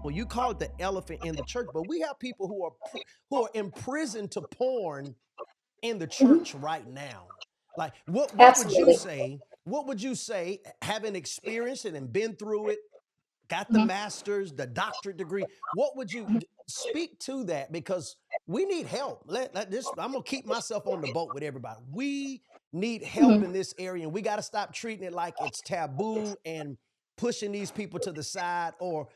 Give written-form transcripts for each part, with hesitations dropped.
well, you call it the elephant in the church, but we have people who are imprisoned to porn in the Mhm. church right now. Like, what would you Absolutely. say? What would you say, having experienced it and been through it, got the Mhm. master's, the doctorate degree? What would you speak to that? Because we need help. Let this. I'm gonna keep myself on the boat with everybody. We need help Mhm. in this area, and we got to stop treating it like it's taboo and pushing these people to the side, or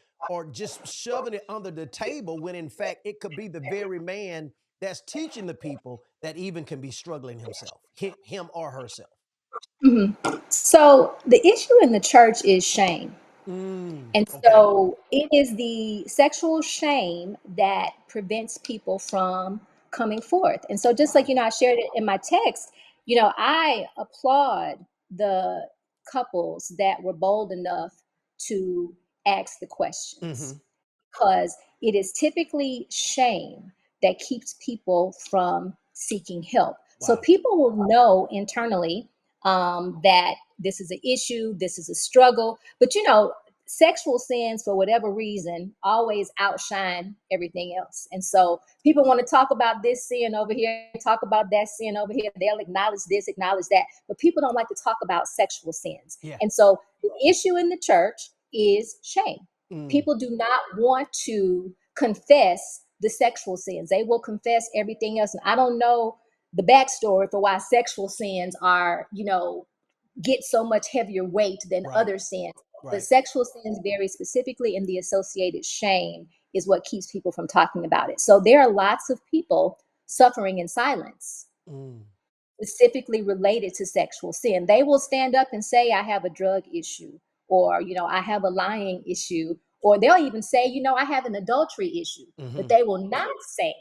just shoving it under the table when in fact it could be the very man that's teaching the people that even can be struggling himself, him or herself. Mhm. So the issue in the church is shame. And Okay. so it is the sexual shame that prevents people from coming forth. And so just like, Wow. I shared it in my text, I applaud the couples that were bold enough to ask the questions, Mm-hmm. because it is typically shame that keeps people from seeking help. So Wow. people will know internally that this is an issue, this is a struggle, but sexual sins, for whatever reason, always outshine everything else. And so people want to talk about this sin over here, talk about that sin over here. They'll acknowledge this, acknowledge that, but people don't like to talk about sexual sins. Yeah. And so the issue in the church is shame. Mm. People do not want to confess the sexual sins. They will confess everything else. And I don't know the backstory for why sexual sins are, get so much heavier weight than Right. other sins. But Right. sexual sins very specifically, and the associated shame is what keeps people from talking about it. So there are lots of people suffering in silence, Mm. specifically related to sexual sin. They will stand up and say, I have a drug issue, or, I have a lying issue, or they'll even say, I have an adultery issue, but Mm-hmm. they will not say,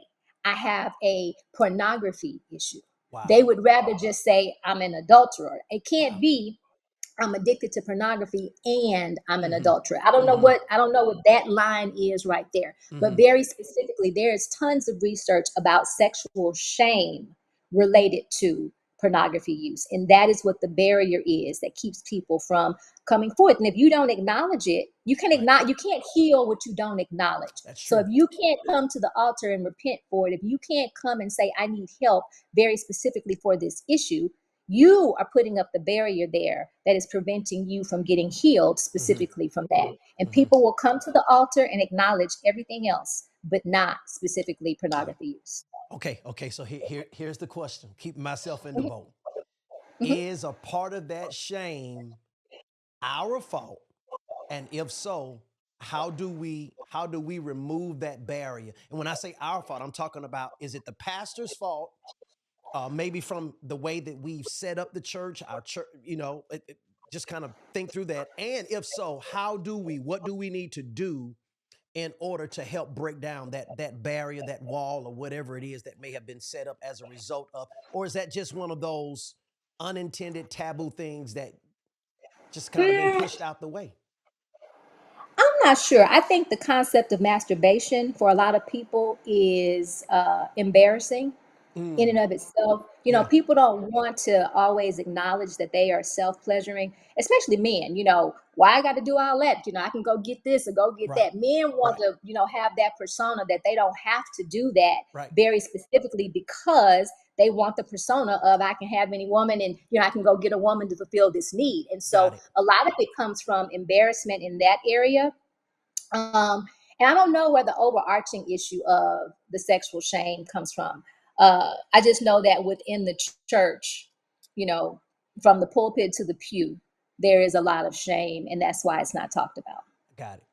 I have a pornography issue. Wow. They would rather just say, I'm an adulterer. It can't Wow. be, I'm addicted to pornography and I'm an Mm-hmm. adulterer. I don't know what that line is right there. But Mm-hmm. very specifically, there is tons of research about sexual shame related to pornography use. And that is what the barrier is that keeps people from coming forth. And if you don't acknowledge it, Right. you can't heal what you don't acknowledge. That's So true. if you can't come to the altar and repent for it, if you can't come and say, I need help very specifically for this issue, you are putting up the barrier there that is preventing you from getting healed Mm-hmm. specifically from that. And Mm-hmm. people will come to the altar and acknowledge everything else, but not specifically Yeah. pornography use. Okay. Okay. So here's the question. Keeping myself in the Mhm, boat. mhm. Is a part of that shame our fault? And if so, how do we remove that barrier? And when I say our fault, I'm talking about, is it the pastor's fault? Maybe from the way that we've set up the church, our church, just kind of think through that. And if so, what do we need to do in order to help break down that barrier, that wall, or whatever it is that may have been set up as a result of, or is that just one of those unintended taboo things that just kind of been Mm, pushed out the way? I'm not sure. I think the concept of masturbation for a lot of people is embarrassing in and Mm, of itself. yeah, People don't want to always acknowledge that they are self pleasuring, especially men. Why I got to do all that? I can go get this or go get right, that. Men want right, to, have that persona that they don't have to do that right. very specifically because they want the persona of I can have any woman and, I can go get a woman to fulfill this need. And so Got it. a lot of it comes from embarrassment in that area. Um, and I don't know where the overarching issue of the sexual shame comes from. I just know that within the church, you know, from the pulpit to the pew, there is a lot of shame, and that's why it's not talked about. Got it.